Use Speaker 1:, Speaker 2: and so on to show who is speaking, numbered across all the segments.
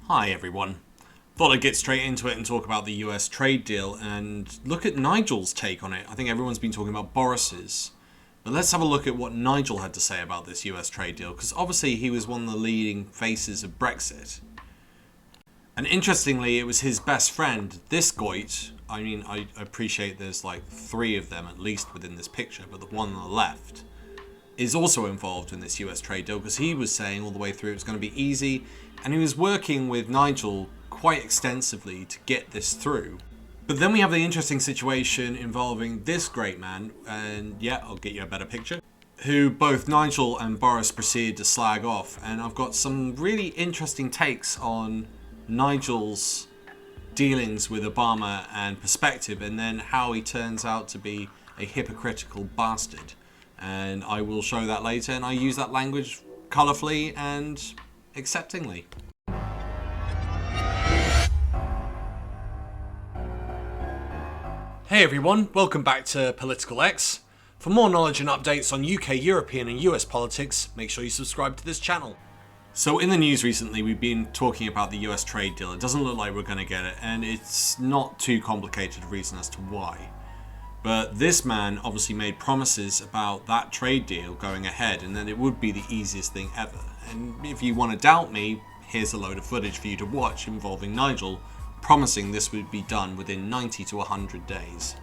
Speaker 1: Hi everyone. Thought I'd get straight into it and talk about the US trade deal and look at Nigel's take on it. I think everyone's been talking about Boris's. But let's have a look at what Nigel had to say about this US trade deal, because obviously he was one of the leading faces of Brexit. And interestingly, it was his best friend, this Goit. I mean, I appreciate there's like three of them at least within this picture, but the one on the left is also involved in this US trade deal because he was saying all the way through it was going to be easy, and he was working with Nigel quite extensively to get this through. But then we have the interesting situation involving this great man, and yeah, I'll get you a better picture, who both Nigel and Boris proceeded to slag off. And I've got some really interesting takes on Nigel's dealings with Obama and perspective, and then how he turns out to be a hypocritical bastard. And I will show that later, and I use that language colourfully and acceptingly. Hey everyone, welcome back to Political X. For more knowledge and updates on UK, European and US politics, make sure you subscribe to this channel. So in the news recently, we've been talking about the US trade deal. It doesn't look like we're going to get it, and it's not too complicated a reason as to why. But this man obviously made promises about that trade deal going ahead, and that it would be the easiest thing ever. And if you want to doubt me, here's a load of footage for you to watch involving Nigel promising this would be done within 90 to 100 days.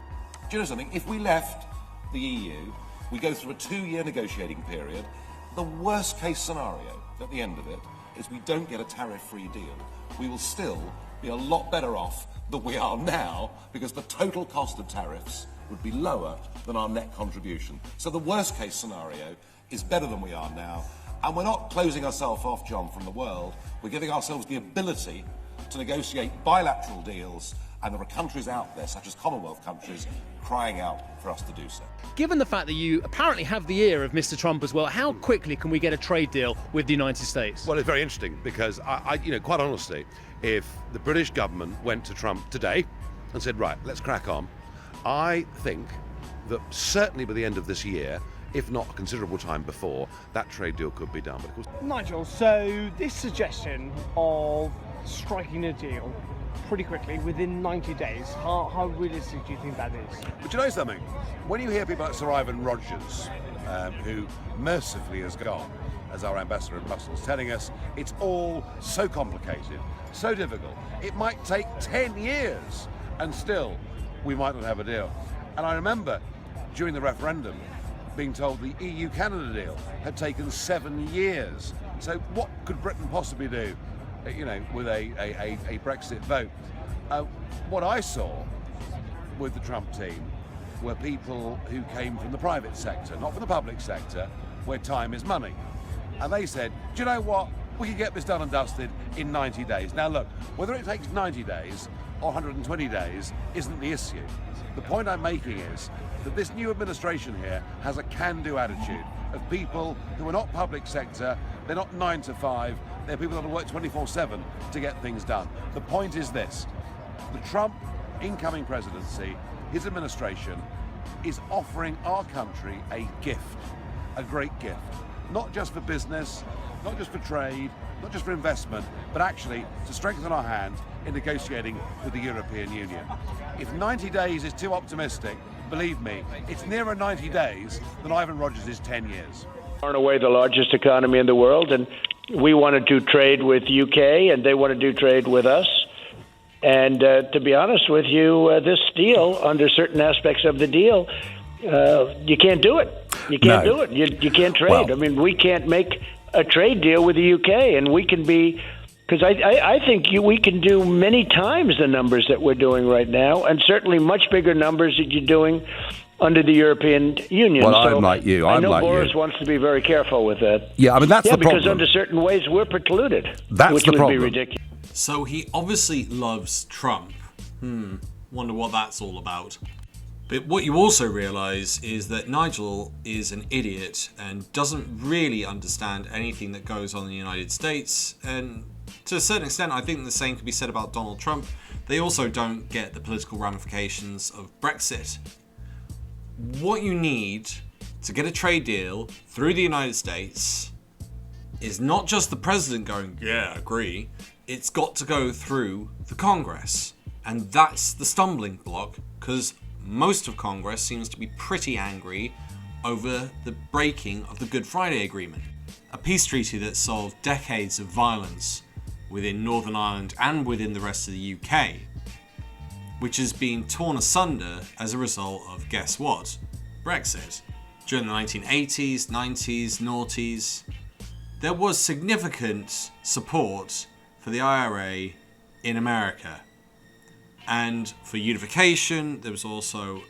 Speaker 2: Do you know something? If we left the EU, we go through a 2-year negotiating period. The worst case scenario at the end of it is we don't get a tariff-free deal. We will still be a lot better off than we are now, because the total cost of tariffs would be lower than our net contribution. So the worst case scenario is better than we are now, and we're not closing ourselves off, John, from the world. We're giving ourselves the ability to negotiate bilateral deals, and there are countries out there, such as Commonwealth countries, crying out for us to do so.
Speaker 3: Given the fact that you apparently have the ear of Mr. Trump as well, how quickly can we get a trade deal with the United States?
Speaker 4: Well, it's very interesting because quite honestly, if the British government went to Trump today and said, right, let's crack on, I think that certainly by the end of this year, if not a considerable time before, that trade deal could be done. But of course,
Speaker 5: Nigel, so this suggestion of striking a deal pretty quickly within 90 days, how realistic do you think that is?
Speaker 4: But you know something? When you hear people like Sir Ivan Rogers, who mercifully has gone as our ambassador in Brussels, telling us it's all so complicated, so difficult, it might take 10 years and still we might not have a deal. And I remember during the referendum being told the EU-Canada deal had taken 7 years. So what could Britain possibly do, with a Brexit vote? What I saw with the Trump team were people who came from the private sector, not from the public sector, where time is money. And they said, do you know what? We can get this done and dusted in 90 days. Now look, whether it takes 90 days or 120 days isn't the issue. The point I'm making is that this new administration here has a can-do attitude of people who are not public sector, they're not 9 to 5, they're people that will work 24/7 to get things done. The point is this: the Trump incoming presidency, his administration, is offering our country a gift, a great gift, not just for business, not just for trade, not just for investment, but actually to strengthen our hand in negotiating with the European Union. If 90 days is too optimistic, believe me, it's nearer 90 days than Ivan Rogers' 10 years.
Speaker 6: Far and away the largest economy in the world, and we want to do trade with UK, and they want to do trade with us. And to be honest with you, this deal, under certain aspects of the deal, you can't do it. You can't do it. You can't trade. Well, I mean, we can't make a trade deal with the UK, and we can be, because I think we can do many times the numbers that we're doing right now, and certainly much bigger numbers that you're doing under the European Union.
Speaker 7: Well,
Speaker 6: so
Speaker 7: I'm like you.
Speaker 6: I know Boris wants to be very careful with that.
Speaker 7: Yeah, I mean, that's the problem.
Speaker 6: Because under certain ways we're precluded,
Speaker 7: which
Speaker 6: would be ridiculous.
Speaker 1: So he obviously loves Trump. Wonder what that's all about. But what you also realise is that Nigel is an idiot and doesn't really understand anything that goes on in the United States. And to a certain extent, I think the same can be said about Donald Trump. They also don't get the political ramifications of Brexit. What you need to get a trade deal through the United States is not just the president going, yeah, agree. it's got to go through the Congress. And that's the stumbling block, because most of Congress seems to be pretty angry over the breaking of the Good Friday Agreement, a peace treaty that solved decades of violence within Northern Ireland and within the rest of the UK, which has been torn asunder as a result of, guess what? Brexit. During the 1980s, 90s, noughties, there was significant support for the IRA in America. And for unification, there was also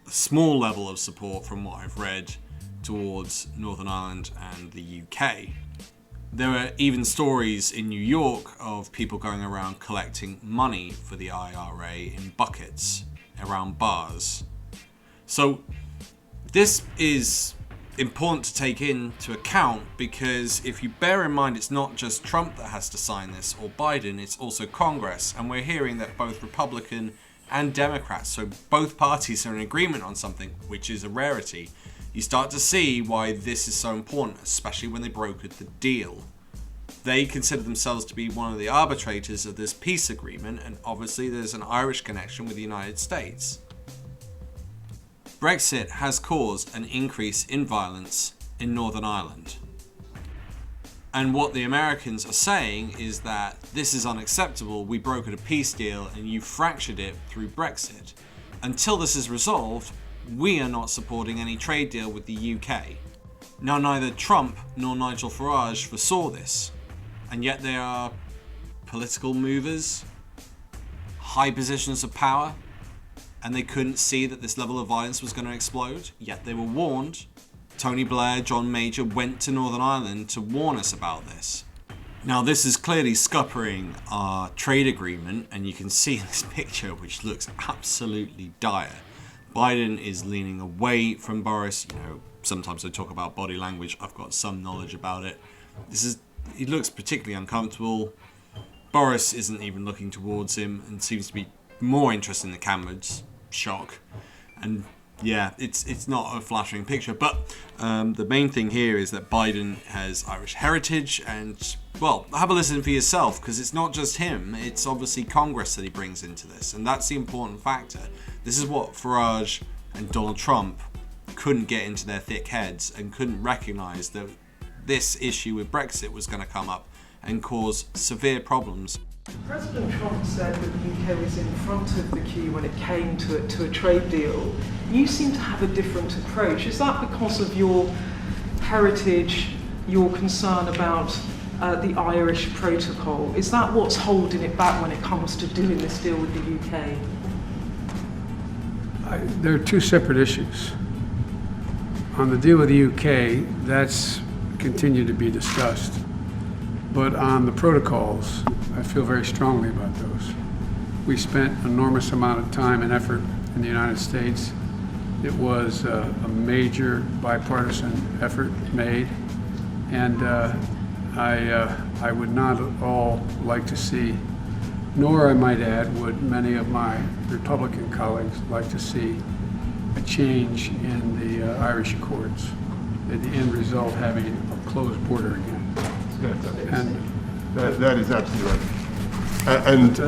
Speaker 1: a small level of support, from what I've read, towards Northern Ireland and the UK. There were even stories in New York of people going around collecting money for the IRA in buckets around bars. So this is important to take into account, because if you bear in mind it's not just Trump that has to sign this or Biden, it's also Congress, and we're hearing that both Republican and Democrats, so both parties are in agreement on something, which is a rarity. You start to see why this is so important, especially when they brokered the deal. They consider themselves to be one of the arbitrators of this peace agreement, and obviously there's an Irish connection with the United States. Brexit has caused an increase in violence in Northern Ireland. And what the Americans are saying is that this is unacceptable, we brokered a peace deal and you fractured it through Brexit. Until this is resolved, we are not supporting any trade deal with the UK. Now, neither Trump nor Nigel Farage foresaw this, and yet they are political movers, high positions of power, and they couldn't see that this level of violence was going to explode, yet they were warned. Tony Blair, John Major went to Northern Ireland to warn us about this. Now, this is clearly scuppering our trade agreement, and you can see in this picture, which looks absolutely dire. Biden is leaning away from Boris. You know, sometimes I talk about body language. I've got some knowledge about it. He looks particularly uncomfortable. Boris isn't even looking towards him and seems to be more interested in the cameras. Shock. And yeah, it's not a flattering picture, but the main thing here is that Biden has Irish heritage, and well, have a listen for yourself, because it's not just him, it's obviously Congress that he brings into this, and that's the important factor. This is what Farage and Donald Trump couldn't get into their thick heads and couldn't recognize that this issue with Brexit was going to come up and cause severe problems.
Speaker 7: President Trump said that the UK was in front of the queue when it came to a trade deal. You seem to have a different approach. Is that because of your heritage, your concern about the Irish protocol? Is that what's holding it back when it comes to doing this deal with the UK?
Speaker 8: There are two separate issues. On the deal with the UK, that's continued to be discussed. But on the protocols, I feel very strongly about those. We spent an enormous amount of time and effort in the United States. It was a major bipartisan effort made, and I would not at all like to see, nor I might add, would many of my Republican colleagues like to see a change in the Irish Accords, the end result having a closed border again. And
Speaker 9: that is absolutely right. And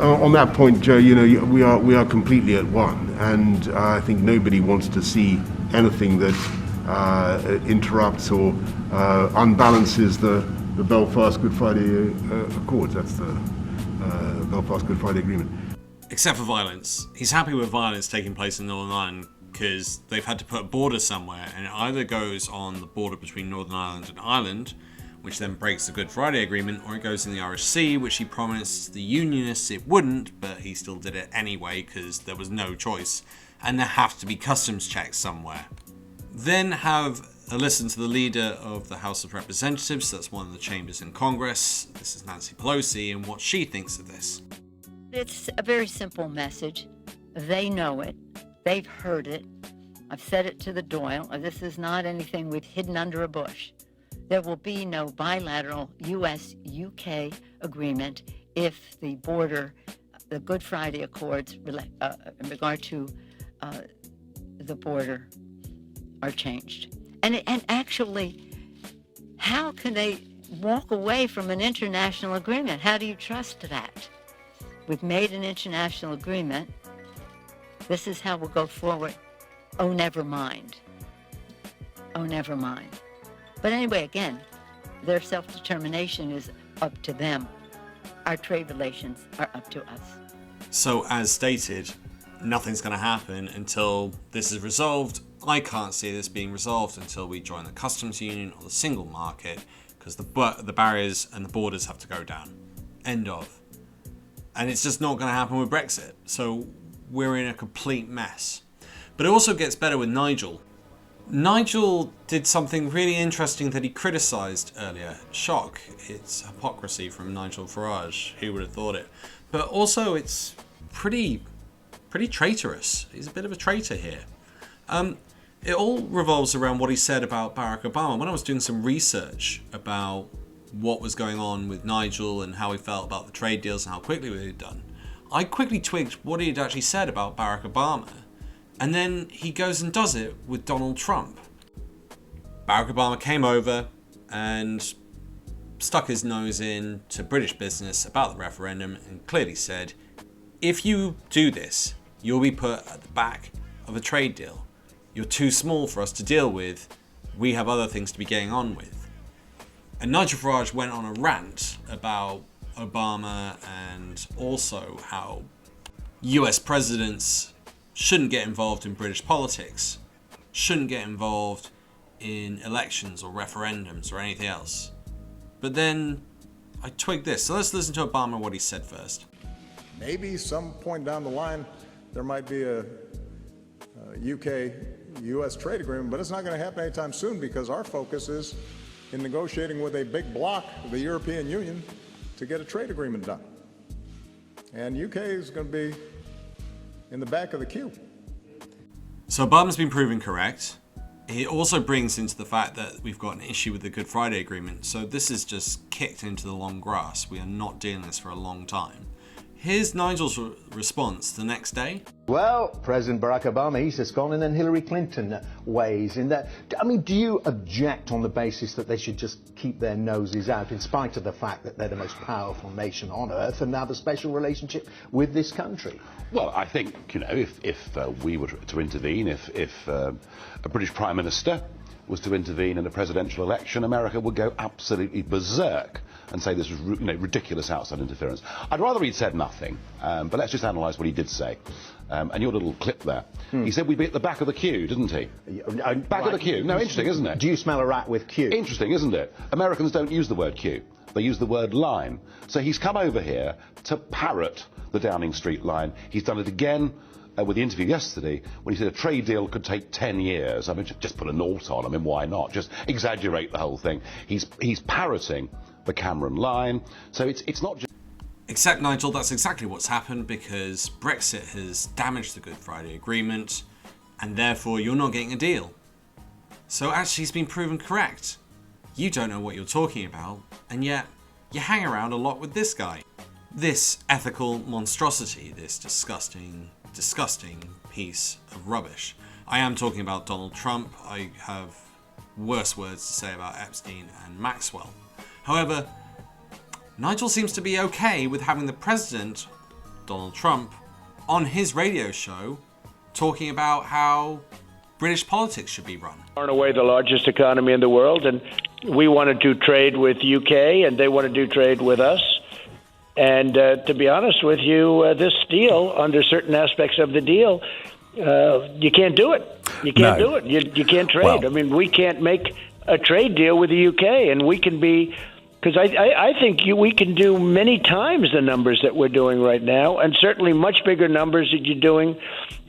Speaker 9: on that point, Joe, you know, we are completely at one, and I think nobody wants to see anything that interrupts or unbalances the Belfast Good Friday Accords. That's the Belfast Good Friday Agreement.
Speaker 1: Except for violence. He's happy with violence taking place in Northern Ireland because they've had to put a border somewhere, and it either goes on the border between Northern Ireland and Ireland, which then breaks the Good Friday Agreement, or it goes in the Irish Sea, which he promised the Unionists it wouldn't, but he still did it anyway because there was no choice, and there have to be customs checks somewhere. Then have a listen to the leader of the House of Representatives, that's one of the chambers in Congress, this is Nancy Pelosi, and what she thinks of this.
Speaker 10: It's a very simple message. They know it. They've heard it. I've said it to the Doyle. This is not anything we've hidden under a bush. There will be no bilateral U.S.-UK agreement if the border, the Good Friday Accords in regard to the border are changed. And actually, how can they walk away from an international agreement. How do you trust that? We've made an international agreement. This is how we'll go forward. Oh, never mind. Oh, never mind. But anyway, again, their self-determination is up to them. Our trade relations are up to us.
Speaker 1: So, as stated, nothing's going to happen until this is resolved. I can't see this being resolved until we join the customs union or the single market, because the barriers and the borders have to go down. End of. And it's just not going to happen with Brexit. So we're in a complete mess. But it also gets better with Nigel. Nigel did something really interesting that he criticised earlier. Shock. It's hypocrisy from Nigel Farage. Who would have thought it? But also it's pretty traitorous. He's a bit of a traitor here. It all revolves around what he said about Barack Obama. When I was doing some research about what was going on with Nigel and how he felt about the trade deals and how quickly they had done, I quickly twigged what he had actually said about Barack Obama. And then he goes and does it with Donald Trump. Barack Obama came over and stuck his nose in to British business about the referendum and clearly said, if you do this, you'll be put at the back of a trade deal. You're too small for us to deal with. We have other things to be getting on with. And Nigel Farage went on a rant about Obama and also how US presidents shouldn't get involved in British politics, shouldn't get involved in elections or referendums or anything else. But then I twigged this. So let's listen to Obama, what he said first.
Speaker 11: Maybe some point down the line there might be a UK-US trade agreement, but it's not going to happen anytime soon because our focus is in negotiating with a big bloc, the European Union, to get a trade agreement done. And UK is going to be in the back of the queue.
Speaker 1: So Obama's been proven correct. He also brings into the fact that we've got an issue with the Good Friday Agreement. So this is just kicked into the long grass. We are not dealing with this for a long time. Here's Nigel's response the next day.
Speaker 12: Well, President Barack Obama, he's just gone in and Hillary Clinton ways in that. I mean, do you object on the basis that they should just keep their noses out in spite of the fact that they're the most powerful nation on earth and have a special relationship with this country?
Speaker 4: Well, I think, you know, if we were to intervene, if a British Prime Minister was to intervene in a presidential election, America would go absolutely berserk and say this was ridiculous outside interference. I'd rather he'd said nothing, but let's just analyse what he did say. And your little clip there. He said we'd be at the back of the queue, didn't he? Back of the queue. No, interesting, isn't it?
Speaker 12: Do you smell a rat with queue?
Speaker 4: Interesting, isn't it? Americans don't use the word queue. They use the word line. So he's come over here to parrot the Downing Street line. He's done it again with the interview yesterday when he said a trade deal could take 10 years. I mean, just put a naught on. I mean, why not? Just exaggerate the whole thing. He's parroting the Cameron line. So it's not just...
Speaker 1: Except, Nigel, that's exactly what's happened because Brexit has damaged the Good Friday Agreement and therefore you're not getting a deal. So actually he's been proven correct. You don't know what you're talking about and yet you hang around a lot with this guy. This ethical monstrosity, this disgusting piece of rubbish. I am talking about Donald Trump. I have worse words to say about Epstein and Maxwell. However, Nigel seems to be okay with having the president, Donald Trump, on his radio show talking about how British politics should be run.
Speaker 6: Far and away the largest economy in the world, and we want to do trade with UK, and they want to do trade with us. And to be honest with you, this deal, under certain aspects of the deal, you can't do it. You can't do it. You can't trade. Well, I mean, we can't make a trade deal with the UK, and we can be... Because I think we can do many times the numbers that we're doing right now, and certainly much bigger numbers that you're doing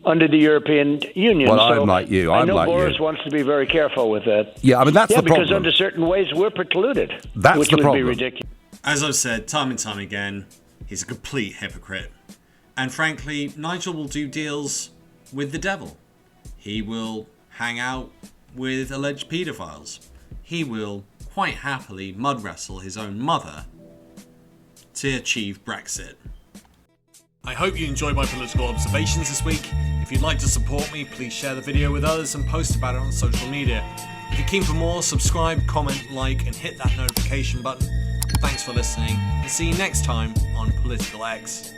Speaker 6: under the European Union.
Speaker 13: Well,
Speaker 6: so
Speaker 13: I'm like you.
Speaker 6: I know Boris wants to be very careful with that.
Speaker 13: Yeah, I mean, that's the problem.
Speaker 6: Because under certain ways we're precluded,
Speaker 13: which would be
Speaker 6: ridiculous.
Speaker 1: As I've said time and time again, he's a complete hypocrite. And frankly, Nigel will do deals with the devil. He will hang out with alleged paedophiles. He will quite happily mud wrestle his own mother to achieve Brexit. I hope you enjoyed my political observations this week. If you'd like to support me, please share the video with others and post about it on social media. If you're keen for more, subscribe, comment, like, and hit that notification button. Thanks for listening, and see you next time on Political X.